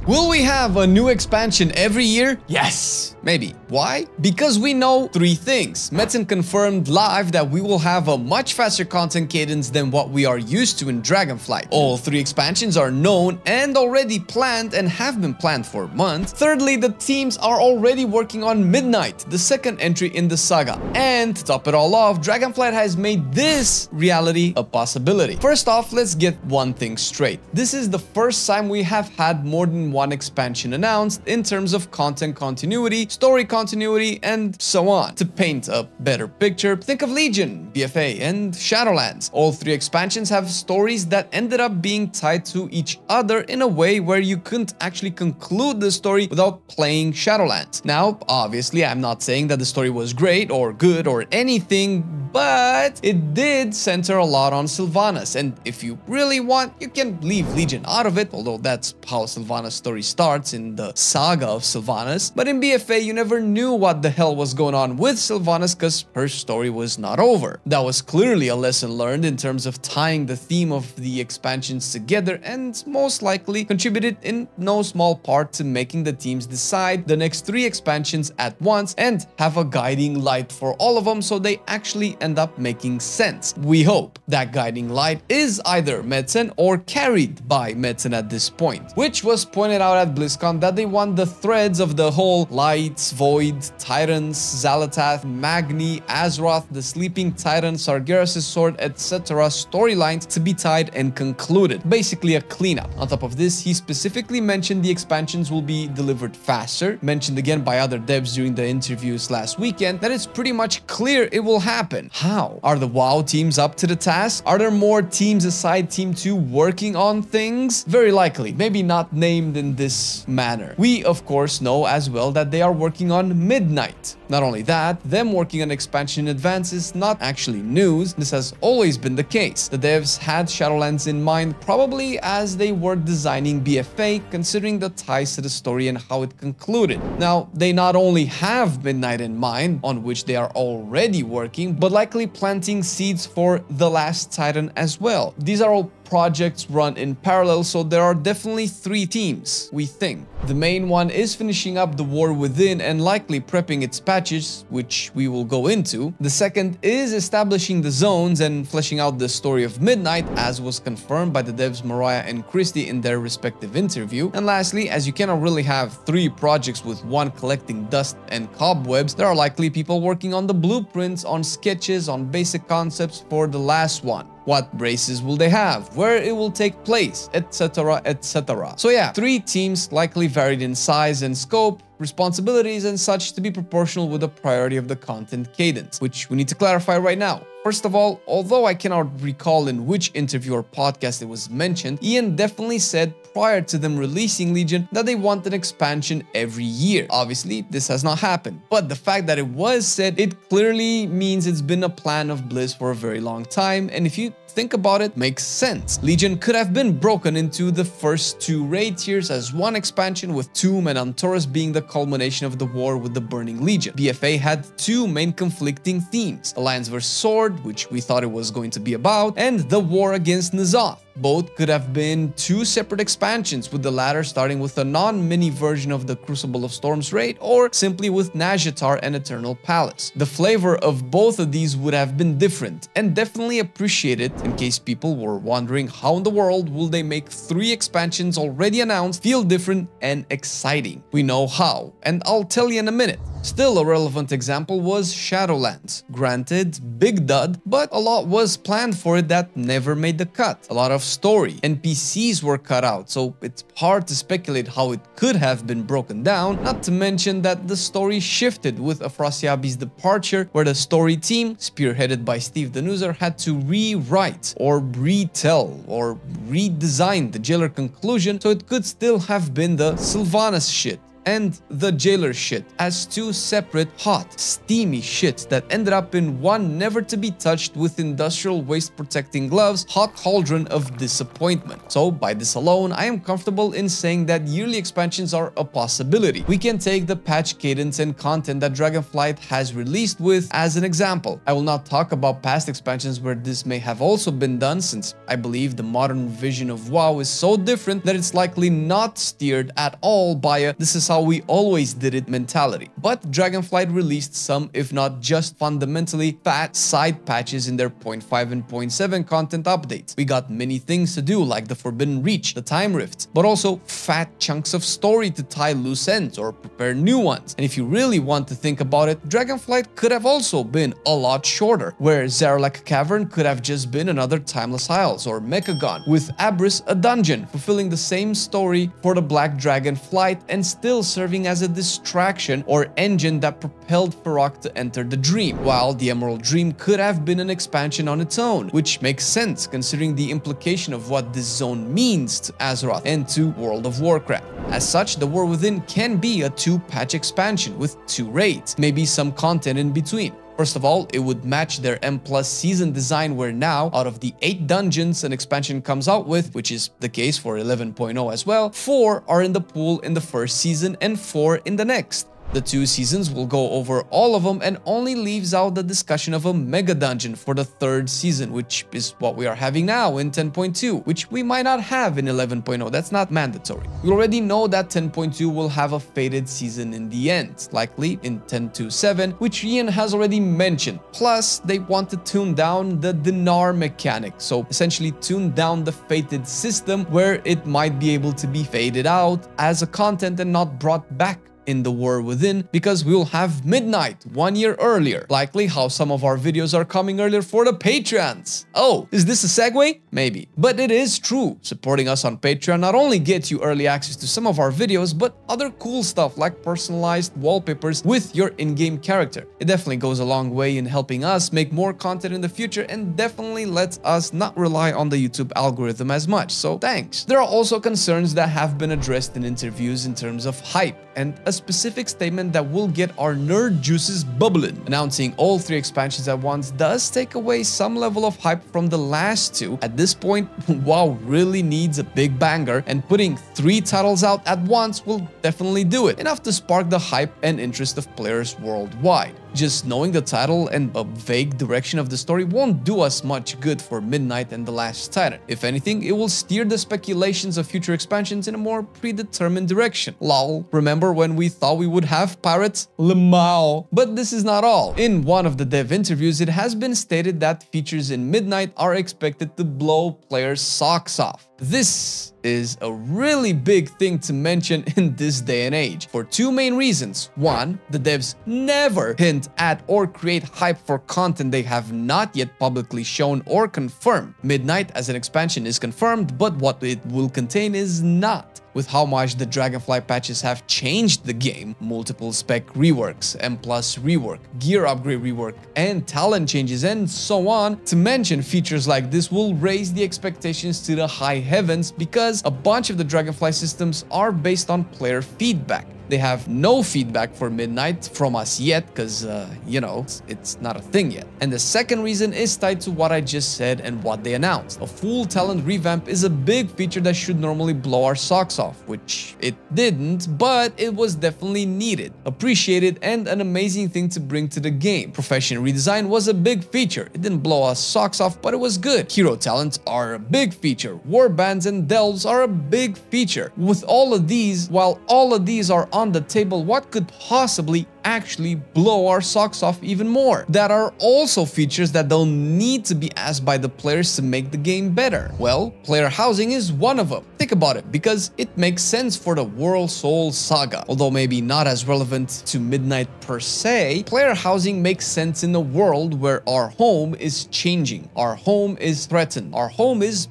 Will we have a new expansion every year? Yes, maybe. Why? Because we know three things. Metzen confirmed live that we will have a much faster content cadence than what we are used to in Dragonflight. All three expansions are known and already planned and have been planned for months. Thirdly, the teams are already working on Midnight, the second entry in the saga. And to top it all off, Dragonflight has made this reality a possibility. First off, let's get one thing straight. This is the first time we have had more than one expansion announced in terms of content continuity, story continuity, and so on. To paint a better picture, think of Legion, BFA, and Shadowlands. All three expansions have stories that ended up being tied to each other in a way where you couldn't actually conclude the story without playing Shadowlands. Now, obviously, I'm not saying that the story was great or good or anything, but it did center a lot on Sylvanas, and if you really want, you can leave Legion out of it, although that's how Sylvanas' story starts in the saga of Sylvanas. But in BFA, you never knew what the hell was going on with Sylvanas because her story was not over. That was clearly a lesson learned in terms of tying the theme of the expansions together, and most likely contributed in no small part to making the teams decide the next three expansions at once and have a guiding light for all of them so they actually end up making sense. We hope that guiding light is either Metzen or carried by Metzen at this point, which was pointed out at BlizzCon that they want the threads of the whole Lights, Void, Titans, Xalatath, Magni, Azeroth, the Sleeping Titan, Sargeras' Sword, etc. storylines to be tied and concluded. Basically a cleanup. On top of this, he specifically mentioned the expansions will be delivered faster, mentioned again by other devs during the interviews last weekend that it's pretty much clear it will happen. How? Are the WoW teams up to the task? Are there more teams aside Team 2 working on things? Very likely, maybe not named in this manner. We of course know as well that they are working on Midnight. Not only that, them working on expansion in advance is not actually news. This has always been the case. The devs had Shadowlands in mind probably as they were designing BFA, considering the ties to the story and how it concluded. Now, they not only have Midnight in mind, on which they are already working, but likely planting seeds for The Last Titan as well. These are all projects run in parallel, so there are definitely three teams, we think. The main one is finishing up the War Within and likely prepping its patches, which we will go into. The second is establishing the zones and fleshing out the story of Midnight, as was confirmed by the devs Mariah and Christy in their respective interview. And lastly, as you cannot really have three projects with one collecting dust and cobwebs, there are likely people working on the blueprints, on sketches, on basic concepts for the last one. What races will they have, where it will take place, etc, etc. So yeah, three teams likely varied in size and scope, responsibilities and such to be proportional with the priority of the content cadence, which we need to clarify right now. First of all, although I cannot recall in which interview or podcast it was mentioned, Ian definitely said prior to them releasing Legion that they want an expansion every year. Obviously, this has not happened, but the fact that it was said, it clearly means it's been a plan of Blizz for a very long time, and if you think about it, makes sense. Legion could have been broken into the first two raid tiers as one expansion, with Tomb and Antorus being the culmination of the war with the Burning Legion. BFA had two main conflicting themes: Alliance vs Sword, which we thought it was going to be about, and the war against N'Zoth. Both could have been two separate expansions, with the latter starting with a non-mini version of the Crucible of Storms raid, or simply with Nazjatar and Eternal Palace. The flavor of both of these would have been different, and definitely appreciated, in case people were wondering how in the world will they make three expansions already announced feel different and exciting. We know how, and I'll tell you in a minute. Still, a relevant example was Shadowlands. Granted, big dud, but a lot was planned for it that never made the cut. A lot of story. NPCs were cut out, so it's hard to speculate how it could have been broken down, not to mention that the story shifted with Afrasiabi's departure, where the story team, spearheaded by Steve Danuser, had to rewrite, or retell, or redesign the jailer conclusion, so it could still have been the Sylvanas shit. and the Jailer shit as two separate hot, steamy shits that ended up in one never to be touched with industrial waste protecting gloves hot cauldron of disappointment. So by this alone, I am comfortable in saying that yearly expansions are a possibility. We can take the patch cadence and content that Dragonflight has released with as an example. I will not talk about past expansions where this may have also been done, since I believe the modern vision of WoW is so different that it's likely not steered at all by a "this is how we always did it" mentality. But Dragonflight released some, if not just fundamentally fat side patches in their 0.5 and 0.7 content updates. We got many things to do, like the Forbidden Reach, the Time Rifts, but also fat chunks of story to tie loose ends or prepare new ones. And if you really want to think about it, Dragonflight could have also been a lot shorter, where Zaralek Cavern could have just been another Timeless Isles, or Mechagon, with Abyss a dungeon, fulfilling the same story for the Black Dragon flight and still serving as a distraction or engine that propelled Ferox to enter the Dream, while the Emerald Dream could have been an expansion on its own, which makes sense considering the implication of what this zone means to Azeroth and to World of Warcraft. As such, the War Within can be a 2-patch expansion with 2 raids, maybe some content in between. First of all, it would match their M+ season design, where now, out of the 8 dungeons an expansion comes out with, which is the case for 11.0 as well, 4 are in the pool in the first season and 4 in the next. The 2 seasons will go over all of them and only leaves out the discussion of a mega dungeon for the 3rd season, which is what we are having now in 10.2, which we might not have in 11.0. That's not mandatory. We already know that 10.2 will have a fated season in the end, likely in 10.2.7, which Ian has already mentioned. Plus, they want to tune down the dinar mechanic, so essentially tune down the fated system where it might be able to be faded out as a content and not brought back in the War Within, because we will have Midnight 1 year earlier, likely how some of our videos are coming earlier for the Patreons. Oh, is this a segue? Maybe. But it is true. Supporting us on Patreon not only gets you early access to some of our videos, but other cool stuff like personalized wallpapers with your in-game character. It definitely goes a long way in helping us make more content in the future, and definitely lets us not rely on the YouTube algorithm as much, so thanks. There are also concerns that have been addressed in interviews in terms of hype, and a specific statement that will get our nerd juices bubbling. Announcing all 3 expansions at once does take away some level of hype from the last 2. At this point, WoW really needs a big banger, and putting 3 titles out at once will definitely do it, enough to spark the hype and interest of players worldwide. Just knowing the title and a vague direction of the story won't do us much good for Midnight and the Last Titan. If anything, it will steer the speculations of future expansions in a more predetermined direction. Lol, remember when we thought we would have pirates? Lemao. But this is not all. In one of the dev interviews, it has been stated that features in Midnight are expected to blow players' socks off. This is a really big thing to mention in this day and age, for 2 main reasons. 1, the devs never hint at or create hype for content they have not yet publicly shown or confirmed. Midnight as an expansion is confirmed, but what it will contain is not. With how much the Dragonfly patches have changed the game, multiple spec reworks, M+ rework, gear upgrade rework, and talent changes, and so on, to mention features like this will raise the expectations to the high heavens, because a bunch of the Dragonfly systems are based on player feedback. They have no feedback for Midnight from us yet, because, you know, it's not a thing yet. And the second reason is tied to what I just said and what they announced. A full talent revamp is a big feature that should normally blow our socks off, which it didn't, but it was definitely needed, appreciated, and an amazing thing to bring to the game. Profession redesign was a big feature. It didn't blow our socks off, but it was good. Hero talents are a big feature. Warbands and delves are a big feature. With all of these, while all of these are on the table, what could possibly actually blow our socks off even more? That are also features that don't need to be asked by the players to make the game better. Well, player housing is one of them. Think about it, because it makes sense for the Worldsoul Saga. Although maybe not as relevant to Midnight per se, player housing makes sense in a world where our home is changing, our home is threatened, our home is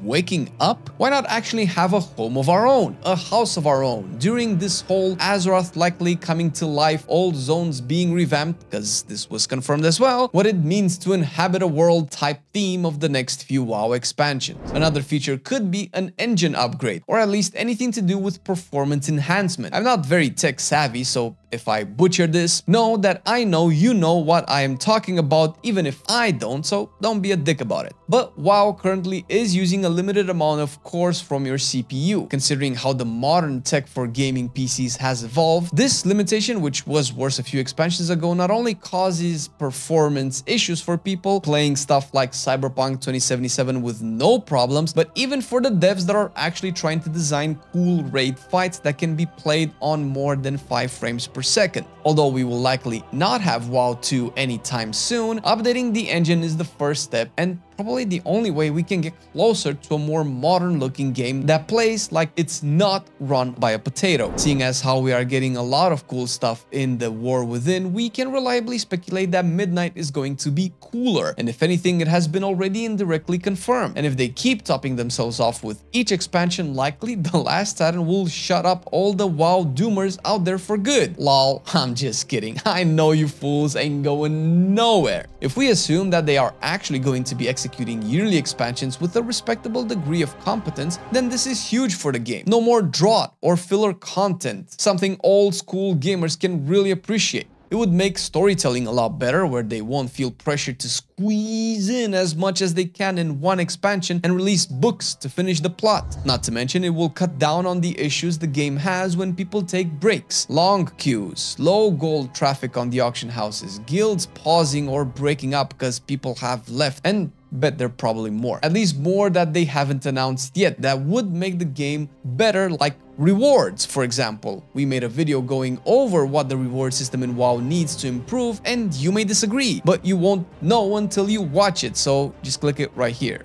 waking up? Why not actually have a home of our own, a house of our own? During this whole Azeroth likely coming to life, old zones being revamped, because this was confirmed as well, what it means to inhabit a world type theme of the next few WoW expansions. Another feature could be an engine upgrade, or at least anything to do with performance enhancement. I'm not very tech savvy, so if I butcher this, know that I know you know what I am talking about, even if I don't, so don't be a dick about it. But WoW currently is using a limited amount of cores from your CPU. Considering how the modern tech for gaming PCs has evolved, this limitation, which was worse a few expansions ago, not only causes performance issues for people playing stuff like Cyberpunk 2077 with no problems, but even for the devs that are actually trying to design cool raid fights that can be played on more than 5 frames per second. Although we will likely not have WoW 2 anytime soon, updating the engine is the first step and probably the only way we can get closer to a more modern looking game that plays like it's not run by a potato. Seeing as how we are getting a lot of cool stuff in the War Within, we can reliably speculate that Midnight is going to be cooler, and if anything, it has been already indirectly confirmed. And if they keep topping themselves off with each expansion, likely the Last Titan will shut up all the WoW doomers out there for good. Lol, I'm just kidding. I know you fools ain't going nowhere. If we assume that they are actually going to be executing yearly expansions with a respectable degree of competence, then this is huge for the game. No more drought or filler content, something old school gamers can really appreciate. It would make storytelling a lot better, where they won't feel pressured to squeeze in as much as they can in one expansion and release books to finish the plot. Not to mention, it will cut down on the issues the game has when people take breaks. Long queues, low gold traffic on the auction houses, guilds pausing or breaking up because people have left, and bet there are probably more. At least more that they haven't announced yet that would make the game better, like rewards, for example. We made a video going over what the reward system in WoW needs to improve, and you may disagree, but you won't know until you watch it, so just click it right here.